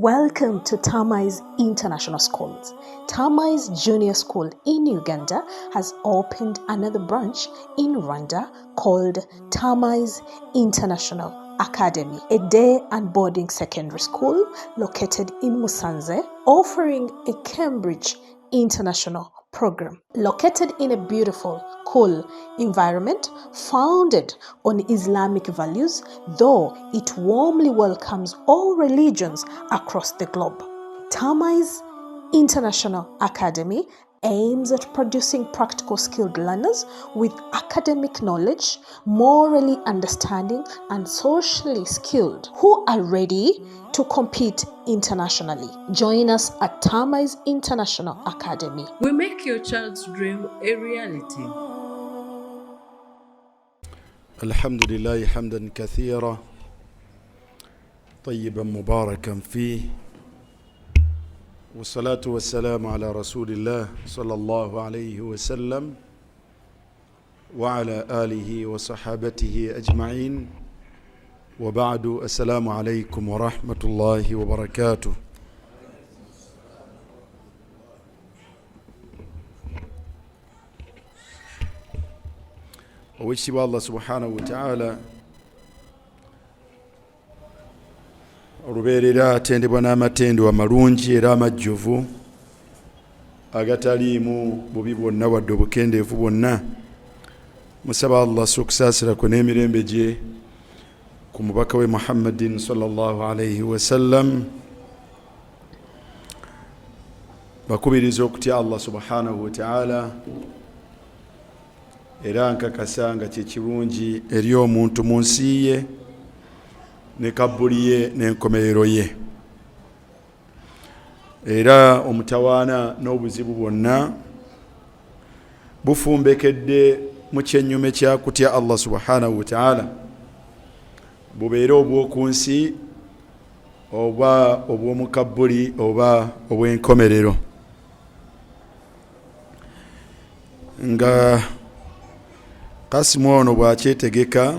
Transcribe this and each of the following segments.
Welcome to Tamais International Schools. Tamais Junior School in Uganda has opened another branch in Rwanda called Tamais International Academy, a day and boarding secondary school located in Musanze, offering a Cambridge International program. Located in a beautiful, cool environment founded on Islamic values, though it warmly welcomes all religions across the globe. Tamais International Academy aims at producing practical skilled learners with academic knowledge, morally understanding, and socially skilled who are ready to compete internationally. Join us at Tamais International Academy. We make your child's dream a reality. الحمد لله حمدا كثيرا طيبا مباركا فيه والصلاة والسلام على رسول الله صلى الله عليه وسلم وعلى آله وصحابته أجمعين وبعد السلام عليكم ورحمة الله وبركاته. Oweekitiibwa Allah subhanahu wa ta'ala olubeerera atendebwa n'amatendo amalungi era amajjuvu agataliimu bubi bwonna wadde obukendeevu bwonna. Musaba Allah okusaasira kwe n'emirembe gye ku mubaka we Muhammadin sallallahu alayhi wa sallam. Bakubiriza okutya Allah subhanahu wa ta'ala era nkakasa nga kyekirungi eri omuntu mu nsi ye ne kabbuli ye n'enkomerero ye, era omutawaana n'obuzibu bwonna bufumbekedde mu kyennyume kya kutya Allah subhanahu wa ta'ala, bubeere obw'oku nsi oba obw'omu kabbuli oba obw'enkomerero. Nga Kasimu ono bw'akyetegeka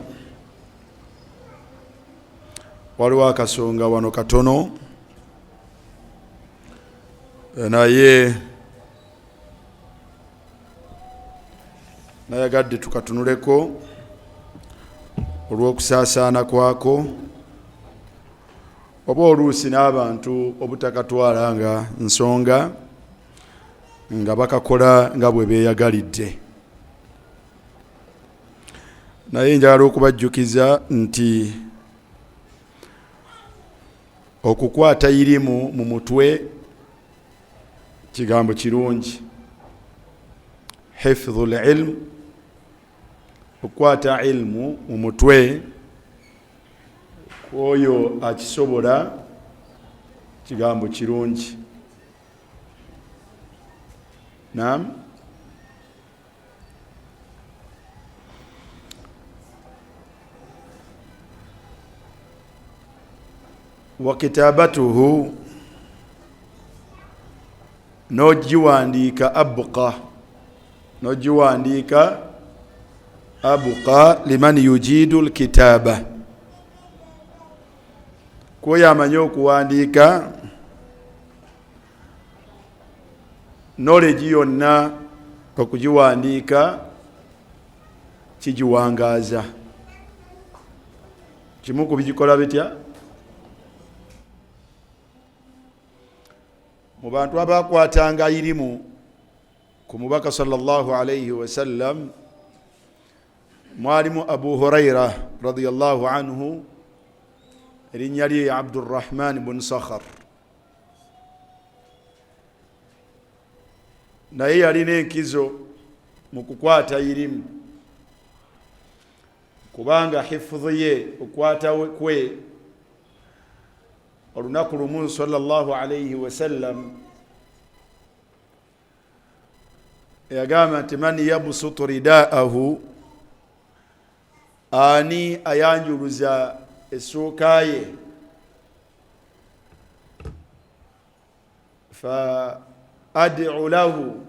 waliwo akasonga wano katono naye nayagadde tukatunuleko olw'okusaasaana kwako oba oluusi n'abantu obutakatwala nga nsonga nga bakakola nga bwe beeyagalidde. Naye njagala okubajjukiza nti okukwata irimu mu mutwe kigambo kirungi. Hifdhul ilm, okukwata ilmu mu mutwe oyo akisobola kigambo kirungi. Naam. Wa kitabatuhu, nojiwandiika abqa liman yujidu alkitaba, kwoyo amanyi okuwandiika knowledge yonna okugiwandiika kigiwangaaza. Kimu ku bigikola bitya? Mu bantu abakwatanga irimu ku mubaka sallallahu alayhi wa sallam mwalimu Abu Huraira radiyallahu anhu, erinnya lye Abdurrahman bin Sakhar. Naye yalina enkizo mu kukwata irimu kubanga hifdhu ye okwata kwe olunaku lumu sallallahu alayhi wa sallam yagamba nti man yabsutu ridaahu, ani ayanjuluza essuuka ye, fa ad'u lahu,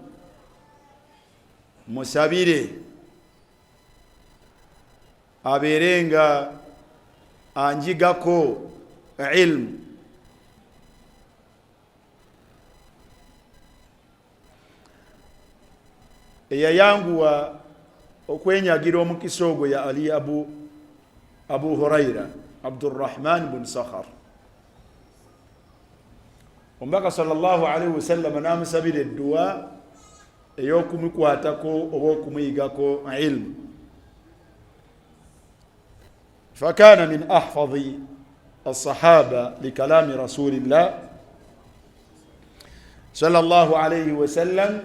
musabire abeere nga anjigako ilmu eyayanguwa okwenyagira omukisa ogwo ya ali abu huraira abdurrahman bin sakhar. Omubaka sallallahu alaihi wasallam namusabira edduwa ey'okumukwatako oba okumuyigako ilmu. Fakana min ahfadhi الصحابة لكلام رسول الله صلى الله عليه وسلم.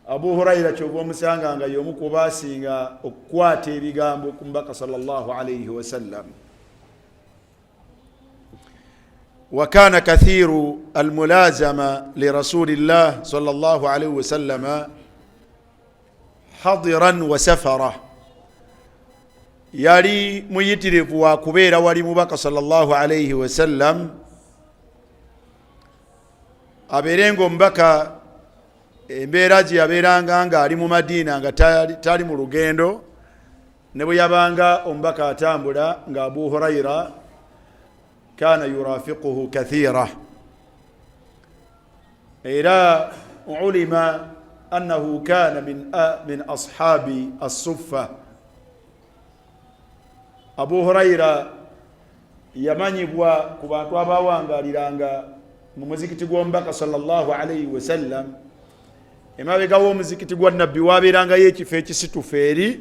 Abu Huraira chobo musanga nga yomu kubasinga okukwata ebigambo ku mbaka sallallahu alayhi wa sallam. Wa kana kathiru almulazama li rasulillah sallallahu alayhi wa sallam hadiran wa safara. Yali muyitirivu wa kubeera wali mubaka sallallahu alayhi wa sallam, aberengo mbaka embeera gye yabeeranga nga ali mu Madina nga tali mu lugendo, ne bwe yabanga omubaka atambula nga Abu Huraira kana yurafiquhu kathira. Era ulima annahu kana min ashabi as-suffa. Abu Huraira yamanyibwa ku bantu abawangaliranga mu muzikiti gw'omubaka sallallahu alayhi wa sallam. Emabega w'omuzikiti gwa nabbi wabeerangayo ekifo ekisitufu eri,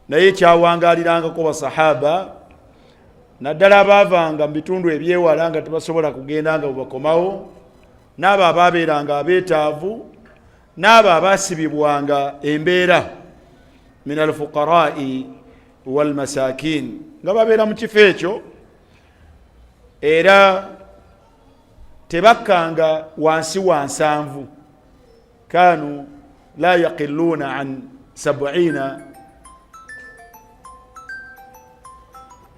naye kyawangalirangako basahaba, naddala abaavanga mu bitundu ebyewala nga tebasobola kugenda nga bwebakomawo, n'abo abaabeeranga abeetaavu, n'abo abaasibibwanga embeera min alfuqara'i wal masakin, nga babeera mu kifo ekyo. Era tebakkanga wansi wa 7. كانوا لا يقلون عن 70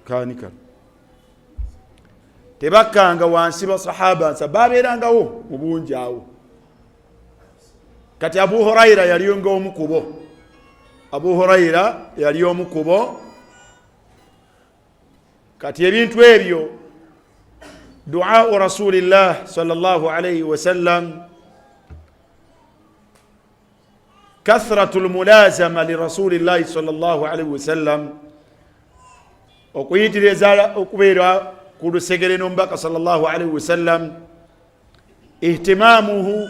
كانكا. Tebakanga wansi basahaba sababerangawo mu bungi awo. Kati Abu Huraira yali omukubo. Abu Huraira yali omukubo. Kati ebintu ebyo dua Rasulillah sallallahu alayhi wa sallam, كثرة الملازمة لرسول الله صلى الله عليه وسلم, okuyitiriza okubeera ku lusegere n'omubaka sallallahu alaihi wasallam, ihtimamuhu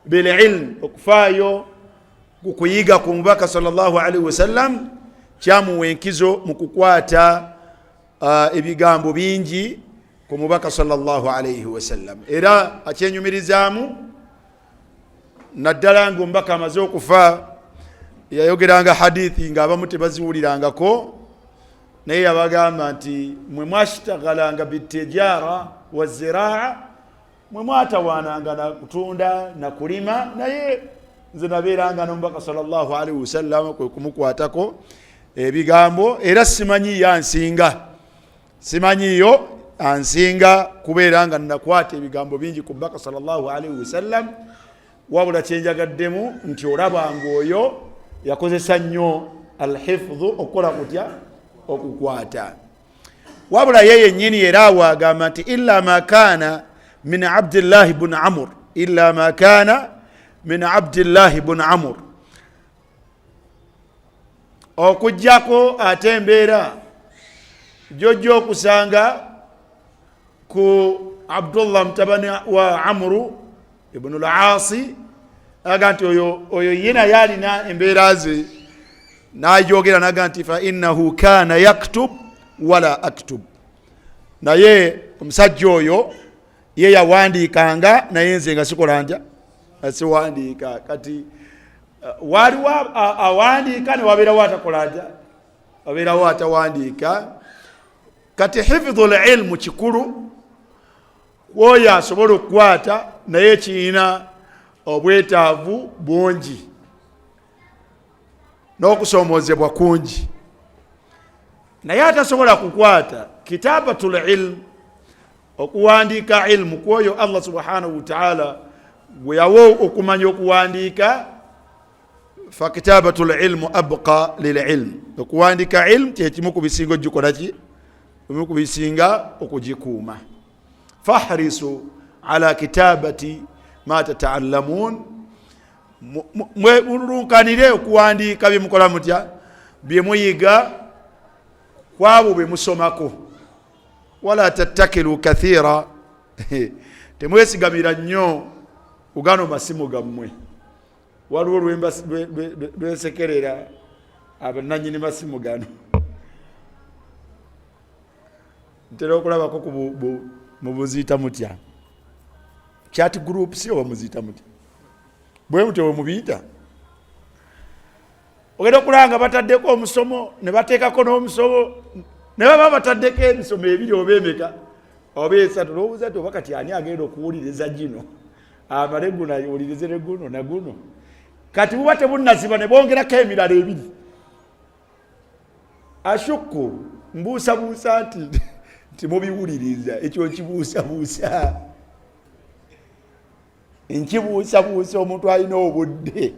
bil ilm, okufaayo ku kuyiga ku mubaka sallallahu alaihi wasallam kyamuwa enkizo mu kukwata ebigambo bingi ku mubaka sallallahu alaihi wasallam. Era akyenyumirizaamu naddala nga omubaka amaze okufa yayogeranga hadithi nga abamu tebaziwulirangako, naye yabagamba nti mwe mwashitaghalanga bitijara wa ziraa, mwe mwatawaananga na kutunda na kulima, naye nze nabeeranga n'omubaka sallallahu alaihi wasallam kwe kumukwatako ebigambo. Era simanyiyo ansinga kubeera nga nakwata ebigambo bingi ku mubaka sallallahu alaihi wasallam, wabula kyenjagaddemu nti olabanga oyo yakozesa nnyo alhifdhu, okukola kutya, okukwata. Wabula yeye nnyini era awagamba nti illa ma kana min Abdillah ibn Amr, illa ma kana min Abdillah ibn Amr, okujjako ate embeera jojja okusanga ku Abdullah mutabani wa Amru ibn al-Aasi, aga nti oyo yena yalina embeera ze, n'ajogera naga nti fa innahu kana yaktub wala aktub, naye omusajja oyo ye yawandiikanga naye nze nga sikola ntya, siwandiika. Kati waliwo awandiika ne wabeerawo atakola ntya, wabeerawo atawandiika. Kati hifdhul ilmu kikulu, oyo asobola okukwata naye kiina obwetaavu bungi n'okusoomozebwa kungi. Naye atasobola kukwata kitabatul ilm, okuwandiika ilmu kwoyo Allah subhanahu wa ta'ala gwe yawa okumanya okuwandiika. Fa kitabatul ilmu abqa lil ilm, okuwandiika ilmu kyekimu ku bisinga ogikola ki, kimu ku bisinga okugikuuma. Fahrisu ala kitabati ma tata'allamun, mwebulunkanire okuwandiika bye mukola mutya bye muyiga kwabo bwe musomako. Wala tattakilu kathira temwesigamira nnyo ugano masimu gammwe. Waliwo lwensekerera abannannyini masimu gano ntera okulabako mubuziyita mutya chat groups oba muziyita mutya bwe mutyo bwe mubiyita. Ogenda okulanga bataddeko omusomo ne bateekako n'omusomo ne baba bataddeko emisomo ebiri oba emeka oba esatu n'obuuza ti oba kati ani agenda okuwuliriza gino amale guno awulirize ne guno na guno. Kati buba tebunnaziba ne bongerako emirala ebiri. Ashuku mbuusabuusa nti mubiwuliriza ekyo nkibuusabuusa. Nkibuusabuusa omuntu alina obudde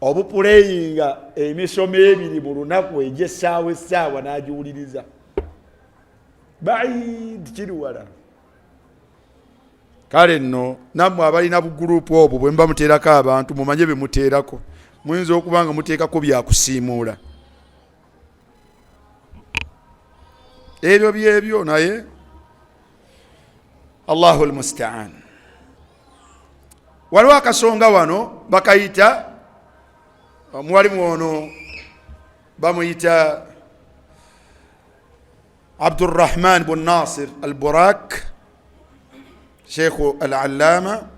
obupuleyinga emisomo ebiri mu lunaku egy'essaawa essaawa n'agiwuliriza. Baidi kiri wala. Kale nno nammwe abalina bugurupu obwo bwe mba muteerako abantu mumanye bye muteerako. Muyinza okuba nga muteekako byakusiimuula. Ebyo byebyo naye Allahu almusta'an. Waliwo akasonga wano bakayita mwalimu ono bamuyita Abdurrahman bin Nasir al-Burak Sheikh al-Allama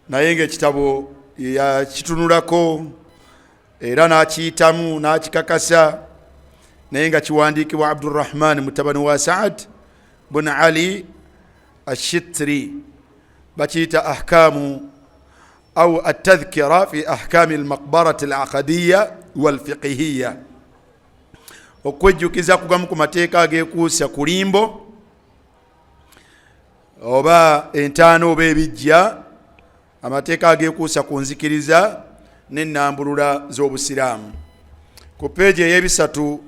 naye ng'ekitabo yakitunulako era n'akiyitamu n'akikakasa naye nga kiwandiikibwa Abdurrahman mutabani wa Saad bin Ali الشتري بكيتا أحكام أو التذكرة في أحكام المقبرة العقدية والفقهية okweju kizaku gamuku mateeka agekuusa kulimbo oba entaano oba ebijja amateeka agekuusa ku nzikiriza n'ennambulula z'obusiraamu. Ku peegi ey'ebisatu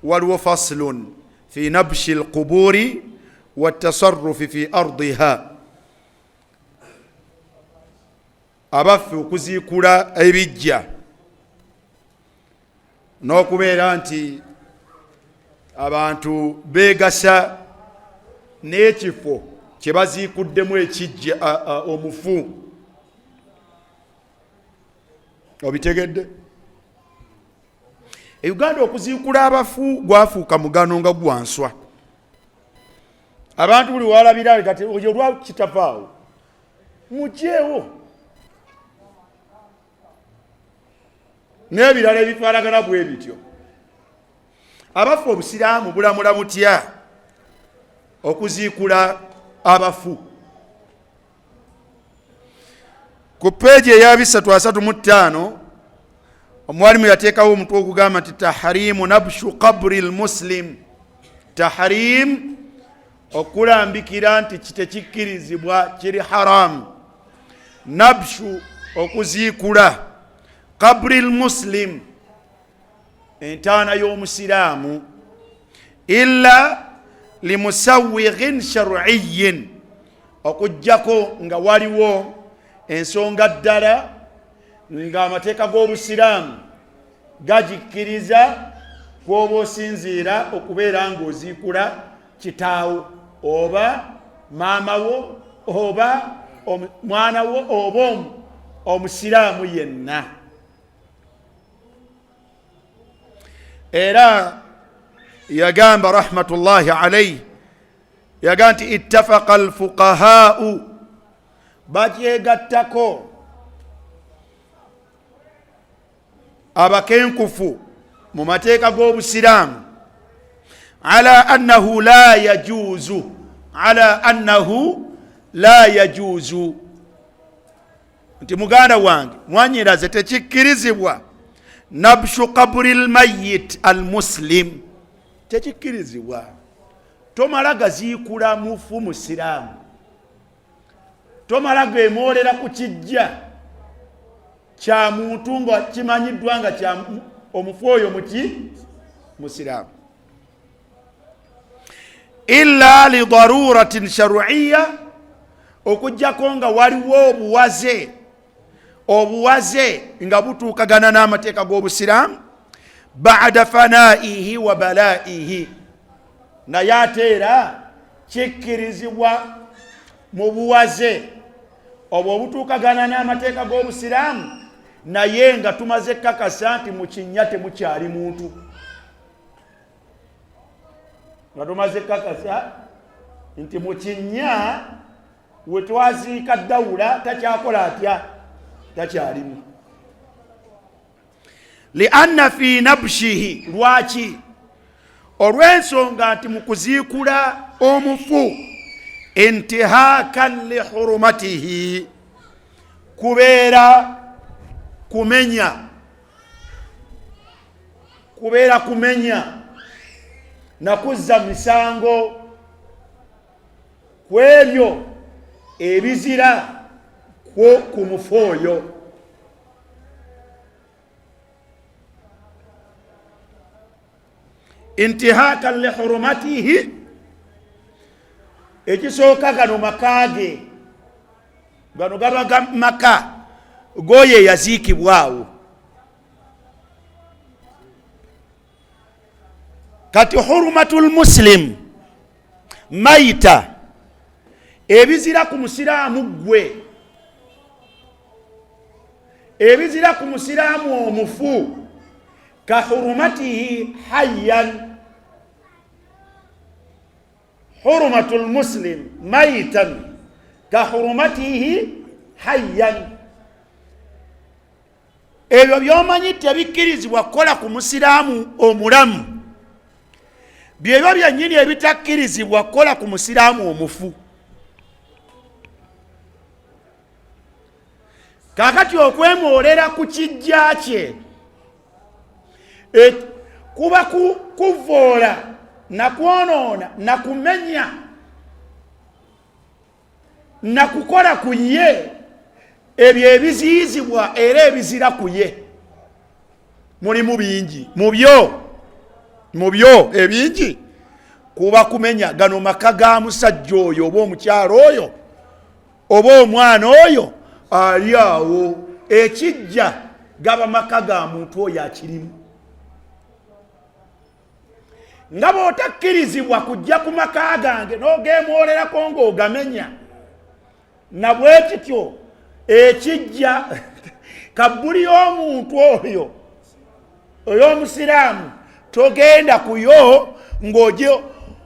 waliwo faslun fi nabshi alquburi watasarrufi fi ardiha. Abaffe okuziikula ebijja n'okubeera nti abantu beegasa n'ekifo kye baziikuddemu ekijja omufu. Obitegedde? E Uganda okuziikula abafu gwafuuka mugano nga gwanswa. Abantu buli walabira kati oyo lwa kitafaawo mugyewo n'ebirala ebifaanagana bwe bityo. Abafu obusiraamu bulamula butya okuziikula abafu? Ku peegi eya 335 omwalimu yateekawo omutwe okugamba nti tahrimu nabshu qabri almuslim. Tahrim okulambikira nti kitekikkirizibwa, kiri haramu. Nabshu okuziikula qabri almuslim entaana y'omusiraamu illa limusawwighin shar'iyyin okujjako nga waliwo ensonga ddala nga amateeka g'obusiraamu gajikkiriza kw'oba osinziira okubeera ng'oziikula kitaawo oba maamawo oba mwanawo oba omusiraamu yenna. Era yagamba rahmatullahi alayhi yagamba nti ittafaqa alfuqahaa'u bakyegattako abakenkufu mu mateeka g'obusiraamu ala annahu la yajuuzu nti muganda wange mwanyiraze tekikkirizibwa nabshu qabri almayyit almuslim. Tekikkirizibwa tomala gaziikula mufu musiraamu, tomala gemoolera ku kijja kya muntu nga kimanyiddwa nga kya omufu oyo musiraamu. illa li daruratin shar'iyya, okujjako nga waliwo obuwaze nga butuukagana n'amateeka g'obusiraamu, ba'da fanaihi wa balaihi, naye ate era kikkirizibwa mu buwaze obwo obutuukagana n'amateeka g'obusiraamu, naye nga tumaze kakasa nti mu kinnya temukyali muntu, nga tumaze kakasa nti mu kinnya we twaziika Dawula takyakola atya, takyalimu. Lianna fi nabshihi, lwaki? Olw'ensonga nti mu kuziikula omufu, intihakan li hurumatihi, kubeera kumenya na kuzza misango ku ebyo ebizira ku mufu oyo. Intihakan li hurumatihi, ekisooka gano makaage, gano gaba maka goye yaziikibwawo. Kati hurumatul muslim maita, ebizira ku musiraamu gwe, ebizira ku musiraamu omufu, ka hurumatihi hayyan, hurumatul muslim maitan ka hurumatihi hayyan. Ebyo byomanyi tebikkirizibwa kukola ku musiraamu omulamu, byebyo byennyini ebitakkirizibwa kukola ku musiraamu omufu. Kaakati okwemwoolera ku kijja kye kuba kuvoola na kwonoona na kumenya na kukola ku ye, ebyo ebiziyizibwa era ebizira ku ye. Mulimu bingi mu byo ebingi kuba kumenya gano maka ga musajja oyo oba omukyalo oyo oba omwana oyo ali awo, ekijja gaba maka ga muntu oyo akirimu. Nga bw'otakkirizibwa kujja ku maka gange n'ogeemwolerako ng'ogamenya, na bwe kityo ekijja kabbuli y'omuntu oyo oy'omusiraamu togenda kuyo ng'oje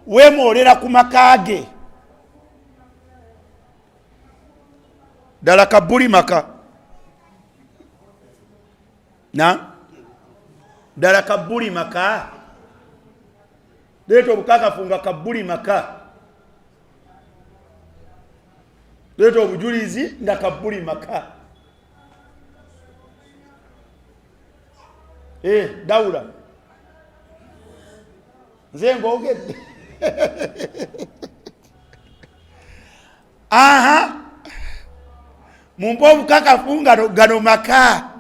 weemwolera ku maka ge. Ddala kabbuli maka ddala kabbuli maka, leeta obukakafu nga kabbuli maka, leeta obujulizi nga kabbuli maka. Dawula nze ng'ogedde aha, mumpe obukakafu nga gano maka.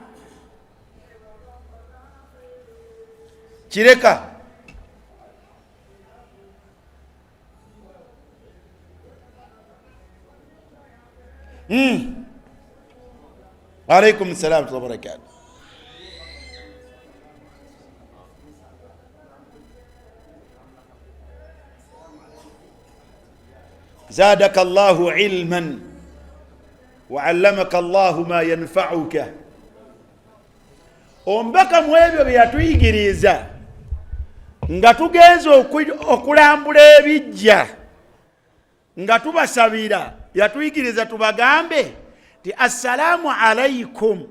Kireka alaikum salam wa barakatuh. زادك الله علما وعلمك الله ما ينفعك. Ombaka mu ebyo bye yatuyigiriza nga tugenza okulambula ebijja nga tubasabira, yatuyigiriza tubagambe ti assalamu alaikum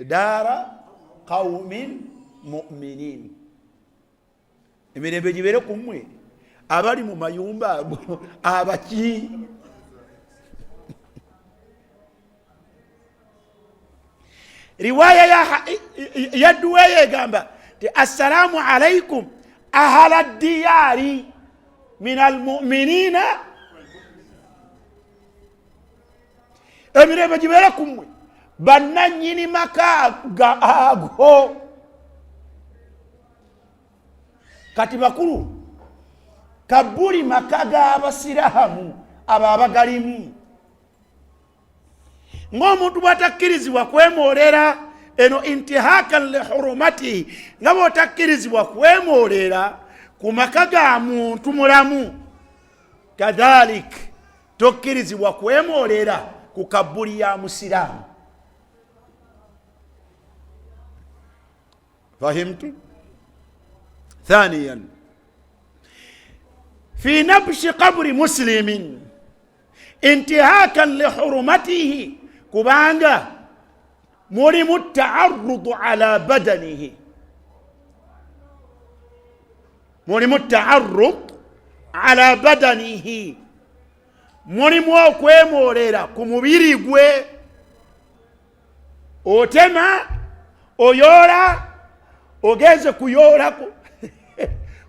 dara qaumin mu'minin. Emirembe gibeere ku mmwe abali mu mayumba ago abaki. Riwaya ya Duweya egamba ti assalamu alaikum ahala diyari min almu'minina. Emirembe gibeere ku mmwe bannannyini maka ago kati bakulu kabuli maka g'abasiraamu abo abagalimu ng'omuntu bw'atakkirizibwa kwemoolera eno intihakan li hurumati nga bw'otakkirizibwa kwemoolera ku maka ga muntu mulamu kadhalik tokkirizibwa kwemoolera ku kabuli ya musiraamu. fahimtu? ثانيا في نبش قبر مسلم انتهاكا لحرمته كبانغا مرم التعرض على بدنه مرم التعرض على بدنه مرم وكويموريرا كمبيري gwe otema oyora ogeze kuyora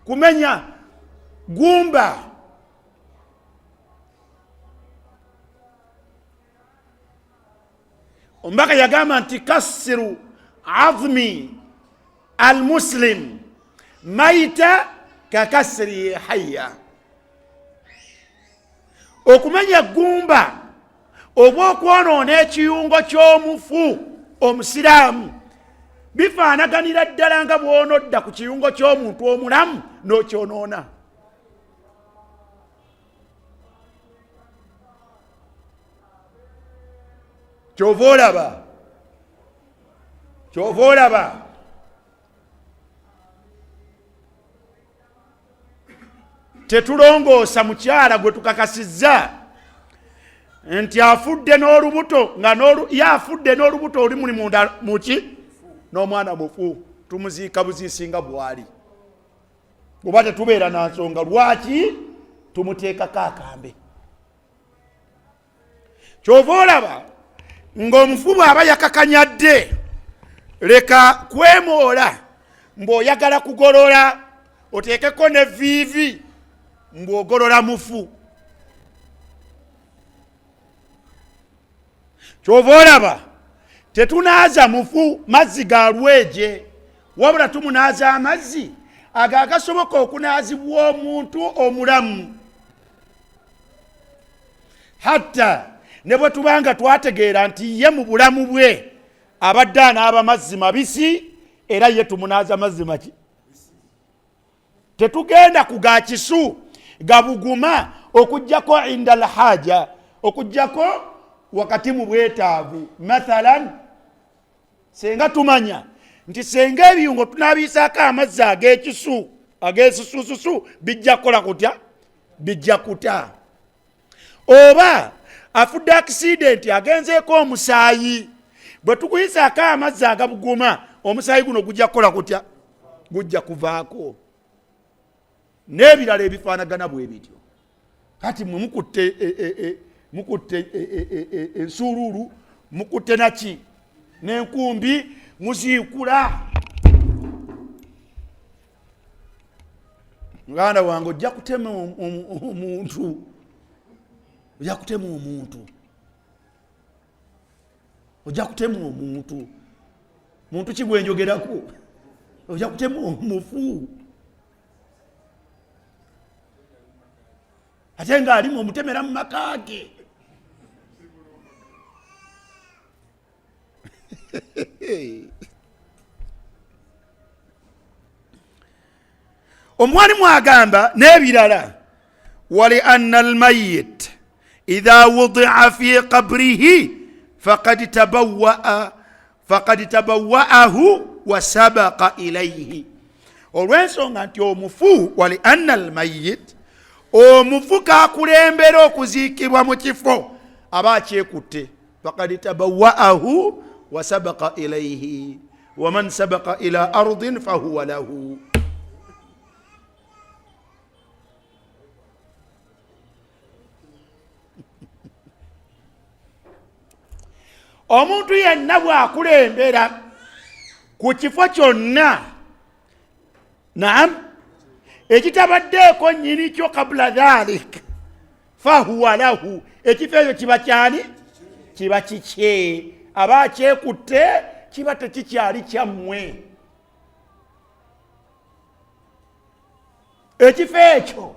kumenya gumba ombaka yagamba nti kasiru azmi almuslim maita kakasiri hayya okumenya gumba oba okwonoona ekiyungo ky'omufu omusiraamu bifaanaganira ddala nga bw'onodda ku kiyungo ky'omuntu omulamu n'okyonoona. kyova olaba tetulongoosa mukyala gwe tukakasizza nti afudde n'olubuto nga yafudde n'olubuto oli muli munda muki n'omwana mufu tumuziika buziisinga bwali oba tetubeera na nsonga lwaki tumuteekako akambe. kyova olaba ng'omufu bw'aba yakakanyadde leka kwemoola mbw'oyagala kugolola oteekeko ne viivi mbw'ogolola mufu. kyova olaba tetunaaza mufu mazzi ga lweje wabula tumunaaza amazzi ago agasoboka okunaazibwa omuntu omulamu. hatta ne bwe tubanga twategeera nti ye mu bulamu bwe abadde anaaba mazzi mabisi era ye tumunaaza mazzi maki tetugenda ku ga kisu gabuguma okujjako inda alhaja okujjako wakati mu bwetaavu. mathalan senga tumanya nti senga ebiyungo tunaabiisaako amazzi ag'ekisu ag'esusususu bijja kukola kutya bijja kuta oba afudde accident agenzeeko omusaayi bwe tukuyisaako amazzi agabuguma omusaayi guno gujja kukola kutya gujja kuvaako n'ebirala ebifaanagana bwe bityo. kati mwe mukutte ensuuluulu mukutte naki n'enkumbi muziikula muganda wange ojja kutema omuntu ojja kutema omuntu ojja kutema omuntu muntu kigwenjogerako ojja kutema omufu ate ng'alimu omutemera mu maka ge. omwalimu agamba n'ebirala wali anna almayit idha wudi'a fi qabrihi faqad tabawwa'ahu wa sabaqa ilayhi. olw'ensonga nti omufu wali anna almayit omufu kakulembera okuziikibwa mu kifo aba akyekutte faqad tabawwa'ahu wa sabaqa ilayhi wa man sabaqa ila ardin fahuwa lahu. omuntu yenna bw'akulembera ku kifo kyonna naam ekitabaddeeko nnyini kyo kabula dhalik fahuwa lahu ekifo ekyo kiba kyani kiba kikye aba akyekutte kiba tekikyali kyammwe. ekifo ekyo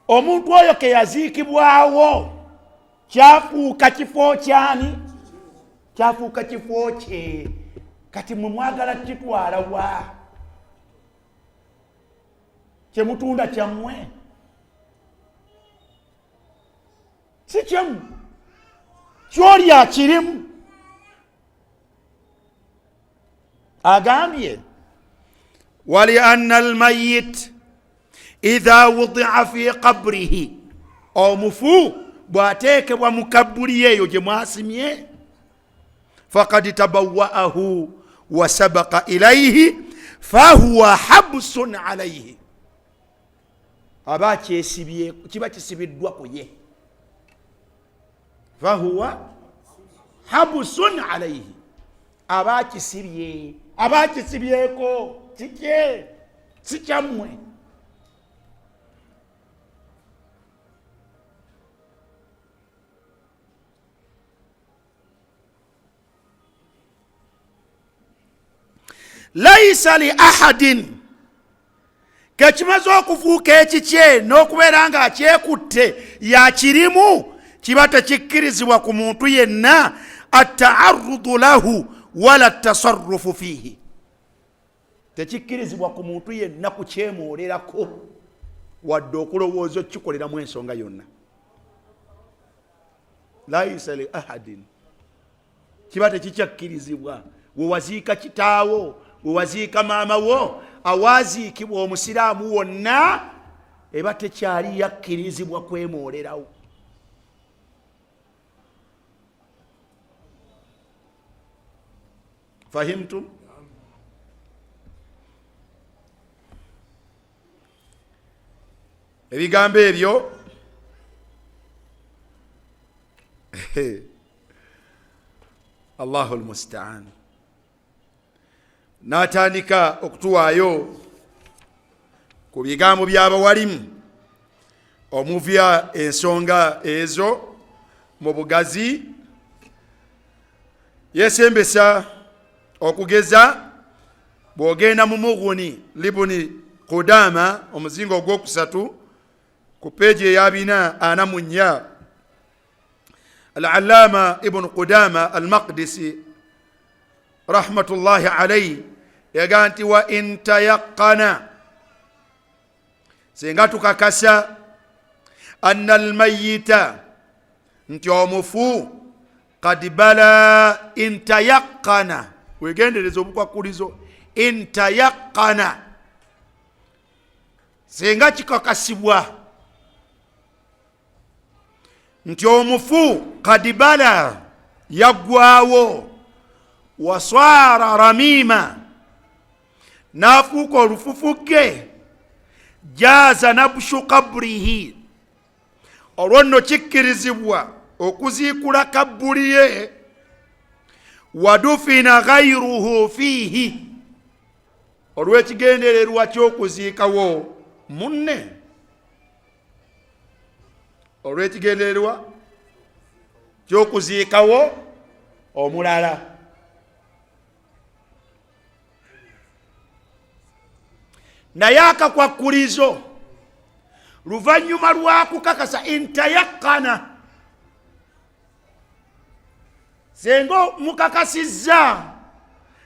omuntu oyo ke yaziikibwawo kyafuuka kifo kyani? Kyafuuka kifo kye. Kati mwe mwagala kitwala wa? Kyemutunda kyammwe? Si kyammwe. Kyoli akirimu. Agambye wali anna almayit idha wudi'a fi qabrihi, omufu bwateekebwa mu kabbuli eyo gye mwasimye, faqad tabawwa'ahu wa sabaqa ilayhi fahuwa habsun alayhi, aba kyesibye, kiba kisibiddwa ku ye. Fahuwa habsun alayhi, aba kisibye, aba kisibyeko, kikye, si kyammwe. Laisa li ahadin, kekimaze okufuuka ekikye n'okubeera nga akyekutte yakirimu, kiba tekikkirizibwa ku muntu yenna atta'arrudu lahu wala tasarrufu fihi, tekikkirizibwa ku muntu yenna kukyemwolerako wadde okulowooza okukikoleramu ensonga yonna. Laisa li ahadin, kiba tekikyakkirizibwa. Wewaziika kitaawo, wewaziika maama wo, awaziikibwa omusiraamu wonna, eba tekyali yakkirizibwa kwemwoolerawo. Fahimtum? Ebigambo ebyo Allahu almusta'an. N'atandika okutuwaayo ku bigambo by'abawalimu omuvya ensonga ezo mu bugazi. Yesembesa okugeza bw'ogenda mu Mughni libuni Qudama omuzingo ogwokusatu ku peji eya 444, Al-Allama Ibn Qudama Al-Maqdisi rahmatullahi alayhi yaga nti wa intayaqana, singa tukakasa anna almayita, nti omufu qad bala, intayaqana, wegendereza obukwakulizo, intayaqana, singa kikakasibwa nti omufu qad bala yaggwawo, waswara ramima, nafuuka olufufuge, jaza nabshu qabrihi, olwo nno kikkirizibwa okuziikula kabbuli ye, wadufina ghayruhu fihi, olw'ekigendererwa ky'okuziikawo munne, olw'ekigendererwa ky'okuziikawo omulala. Naye akakwakulizo luvannyuma lwa kukakasa intayaqana, senga mukakasizza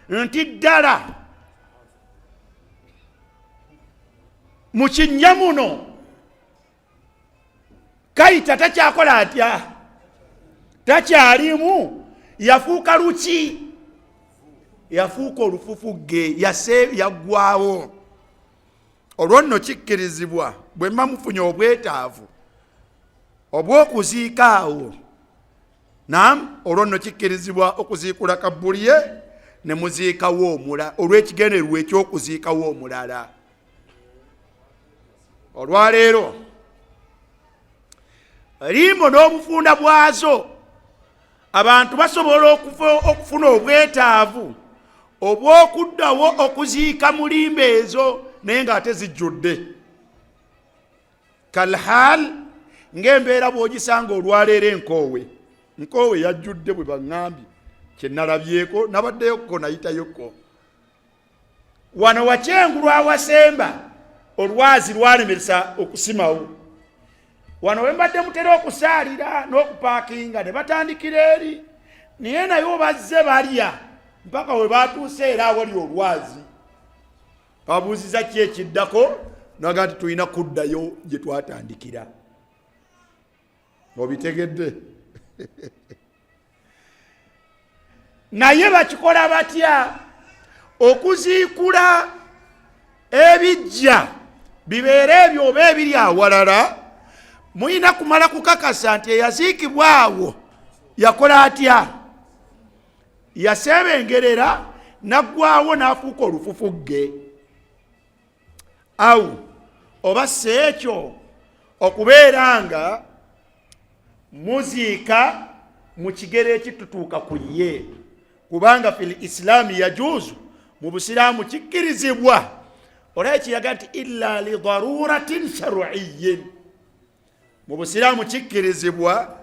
nti ddala mu kinnya muno Kaita takyakola atya, takyalimu, yafuuka luki? Yafuuka olufufuge, yaggwawo. Olwo nno kikkirizibwa bwe mba mufunye obwetaavu obw'okuziika awo, naam, olwo nno kikkirizibwa okuziikula kabbuli ye ne muziikawo omulala, olw'ekigendererwa eky'okuziikawo omulala. Olwaleero limbo n'obufunda bwazo, abantu basobola okufuna obwetaavu obw'okuddawo okuziika mu limbo ezo naye ng'ate zijjudde. Kalhal, ng'embeera bw'ogisanga olwaleero enkoowe yajjudde bwe baŋŋambye, kye nalabyeko, nabaddeyokko nayitayokko. Wano wakyengulwa awasemba olwazi lwalemeresa okusimawo. Wano wembadde mutera okusaalira n'okupaakinga ne batandikira eri naye naye bazze balya mpaka we batuuse era awali olwazi. Babuuziza ki ekiddako naga nti tulina kuddayo gye twatandikira. Obitegedde? Naye bakikola batya okuziikula ebijja bibeere ebyo oba ebiri awalala? Muyina kumala kukakasa nti eyaziikibwa awo yakola atya? Yasebengerera naggwaawo n'afuuka olufufugge. Awo oba si ekyo okubeera nga muziika mu kigero ekitutuuka ku ye, kubanga fil islaami yajuuzu, mu busiraamu kikkirizibwa. Olaba ekiyaga nti illa li daruratin shar'iyyin, mu busiraamu kikkirizibwa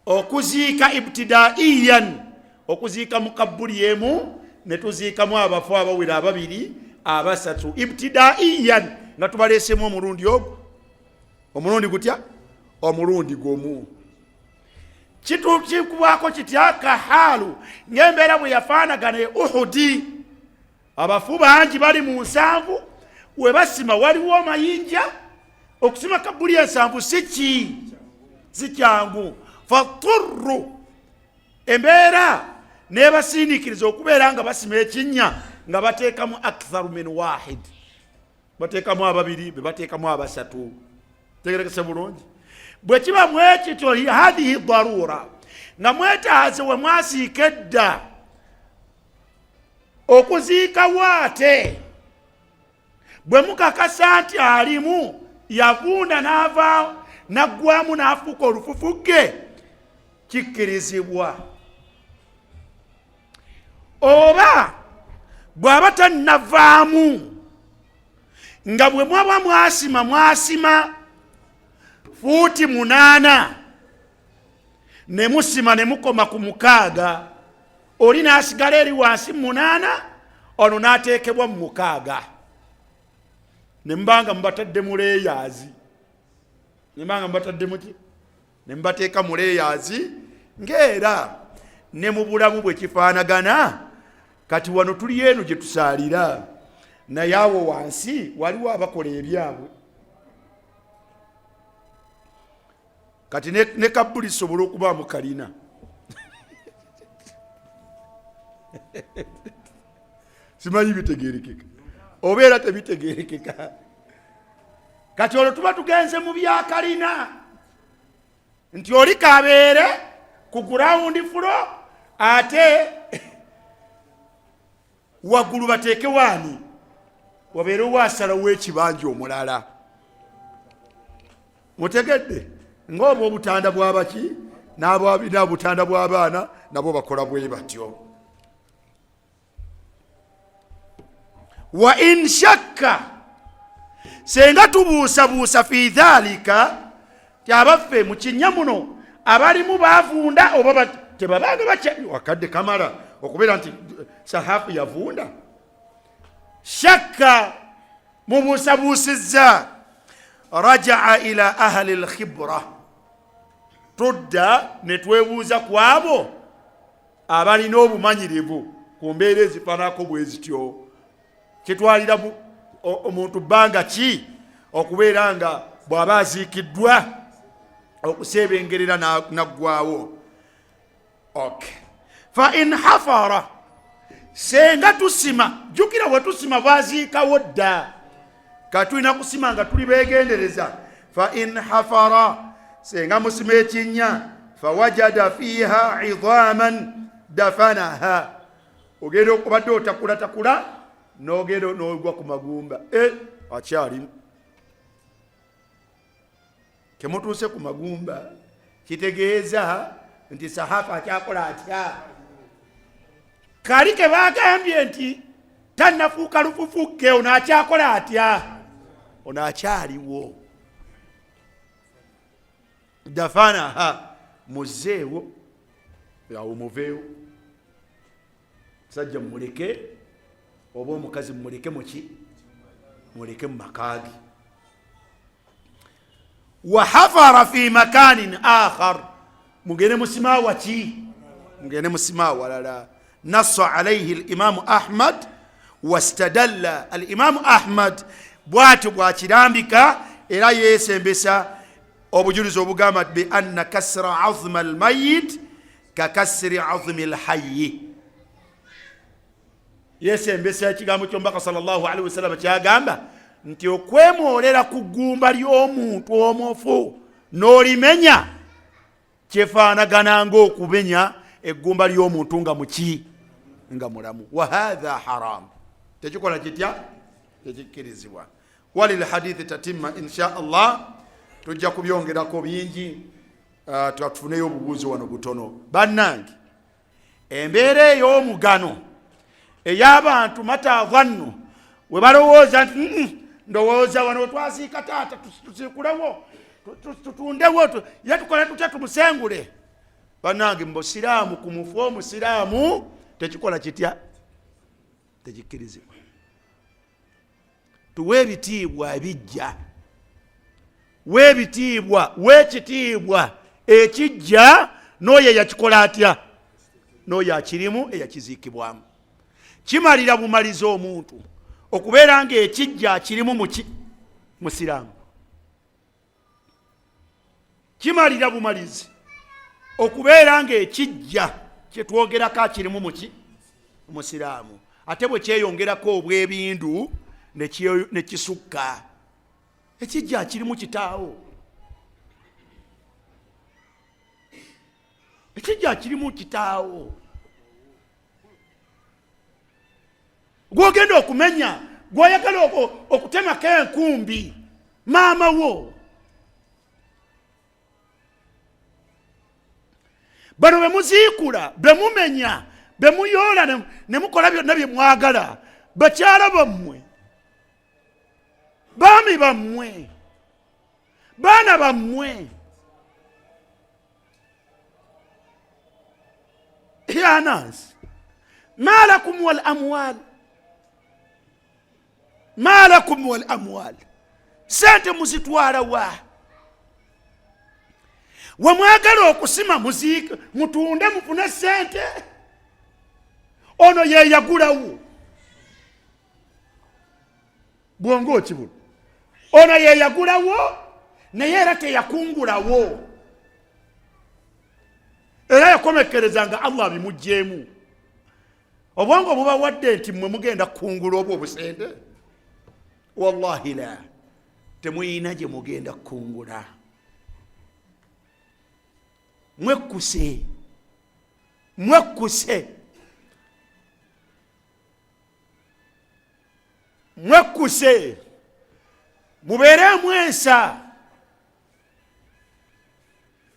okuziika ibtidaiyan, okuziika mu kabbuli emu ne tuziikamu abafu abawera ababiri abasatu ibtidaiyan nga tubaleesemu omulundi ogwo. Omulundi gutya? Omulundi gumu. Kikubwako kitya? Kahaalu, ng'embeera bwe yafaanagana e Uhudi. Abafu bangi bali mu nsanvu, we basima waliwo amayinja. Okusima kabbuli ensanvu si kyangu. Faturru, embeera n'ebasiiniikiriza okubeera nga basima ekinnya nga bateekamu aktharu min wahid, bateekamu ababiri, be bateekamu abasatu. Tegerekese bulungi? Bwe kiba mwekityo hadihi darura, nga mwetaaze we mwasiika edda okuziikawo ate, bwe mukakasa nti alimu yavunda n'ava naggwamu n'afuuka olufufugge, kikkirizibwa. Oba bw'aba tannavaamu nga bwe mwaba mwasima fuuti 8 ne musima ne mukoma ku 6, oli n'asigala eri wansi 8, ono n'ateekebwa mu 6. Ne mbanga mubatadde mu leeyaazi, ne mbanga mubatadde muki? Ne mbateeka mu leeyaazi ng'era ne mu bulamu bwe kifaanagana. Kati wano tuli eno gye tusaalira, naye awo wansi waliwo abakola ebyabwe. Kati ne kabbuli sobola okubaamu kalina. Simanyi bitegeerekeka oba era tebitegeerekeka. Kati olwo tuba tugenze mu byakalina nti oli kabeere ku ground floor ate waggulu bateeke waani wabeere wasalawo ekibanja omulala. Mutegedde? Ng'obwo obutanda bw'abaki n'obutanda bw'abaana nabo bakola bwe batyo. Wa in shakka, senga tubuusabuusa fi dhalika, tyabaffe mu kinnya muno abalimu baavunda oba tebabanga wakadde kamala okubeera nti sahafu yavunda. Shakka mubuusabuusizza, rajaa ila ahli alkhibra, tudda ne twebuuza ku abo abalina obumanyirivu ku mbeera ezifaanako bwe zityo. Kitwalira omuntu bbanga ki okubeera nga bw'aba aziikiddwa okusebengerera naggwaawo? Okay. Fa in hafara, senga tusima, jukira we tusima baziikawo dda, katulina kusima nga tuli beegendereza. Fa in hafara, senga musima ekinnya, fawajada fiha idhaman dafanaha, ogenda okubadde otakula n'ogenda n'ogwa ku magumba. Akyalimu kemutuuse ku magumba, kitegeeza nti sahafa akyakola atya. Kali ke bagambye nti tannafuuka lufufugge, ono akyakola atya? Ono akyaliwo. Dafanaha, muzeewo, awo muveewo. Sajja mumuleke oba omukazi mumuleke muki? muleke mu makaagi. Wa hafara fi makanin akhar, mugende musimawa ki, mugende musimawa walala. Nassa alayhi al-Imam Ahmad wastadalla al-Imam Ahmad bwatu bwakirambika era yesembesa obujulizi obugamba bi anna kasra azma al-mayyit ka kasri azmi al-hayy. Yesembesa ekigambo ky'omubaka sallallahu alaihi wasallam kyagamba nti okwemolera ku ggumba ly'omuntu omufu n'olimenya kyefaanagana ng'okumenya eggumba ly'omuntu nga muki, nga mulamu. Wa hadha haram, tekikola kitya, tekikkirizibwa. Walil hadithi tatimma insha Allah, tujja kubyongerako bingi, tufuneyo obubuuzi wano butono. Bannange, embeera ey'omugano ey'abantu matadhannu we balowooza nti ndowooza wano twasiika taata tusiikulewo tutundewo ye tukole tutya tumusengule. Bannange, mu busiraamu ku mufu omusiraamu tekikola kitya, tekikkirizibwa. Tuwe ebitiibwa ebijja, weebitiibwa weekitiibwa ekijja n'oyo eyakikola atya, n'oyo akirimu eyakiziikibwamu. Kimalira bumaliza omuntu okubeera nga ekijja akirimu muki, musiraamu. Kimalira bumalizi okubeera nga ekijja kyetwogerako akirimu muki, musiraamu. Ate bwe kyeyongerako obwebindu ne kisukka, ekijja akirimu kitaawo, ekijja akirimu kitaawo. Gwogenda okumenya, gw'oyagala okutemako enkumbi maama wo. Bano be muziikula, be mumenya, be muyoola ne mukola byonna bye mwagala, bakyala bammwe, baami bammwe, baana bammwe. Ya nas, ma lakum wal amwal, ma lakum wal amwal, sente muzitwala wa? Wamwagala okusima muziika mutunde mufune sente, ono ye yagulawo. Bwongo kibuno, ono ye yagulawo naye era teyakungulawo, era yakomekerezanga Allah bimugjeemu. Obwongo buba wadde nti mwe mugenda kungula obwo obusende, wallahi la, temuyina gye mugenda kungula. Mwekuse, mwekuse, mwekuse, mubere mwensa,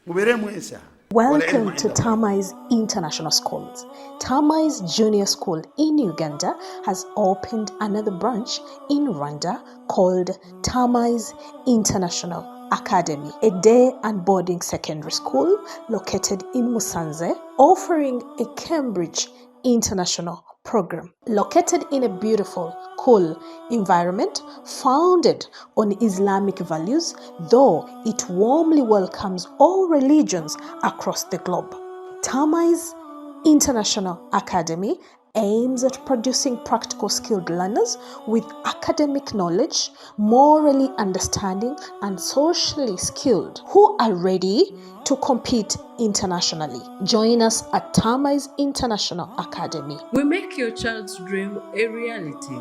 mubere mwensa. Welcome to Tamais International Schools. Tamais Junior School in Uganda has opened another branch in Rwanda called Tamais International Academy, a day and boarding secondary school located in Musanze, offering a Cambridge International program. Located in a beautiful, cool environment founded on Islamic values, though it warmly welcomes all religions across the globe. Tamais International Academy aims at producing practical skilled learners with academic knowledge, morally understanding, and socially skilled who are ready to compete internationally. Join us at Tamais International Academy. We make your child's dream a reality.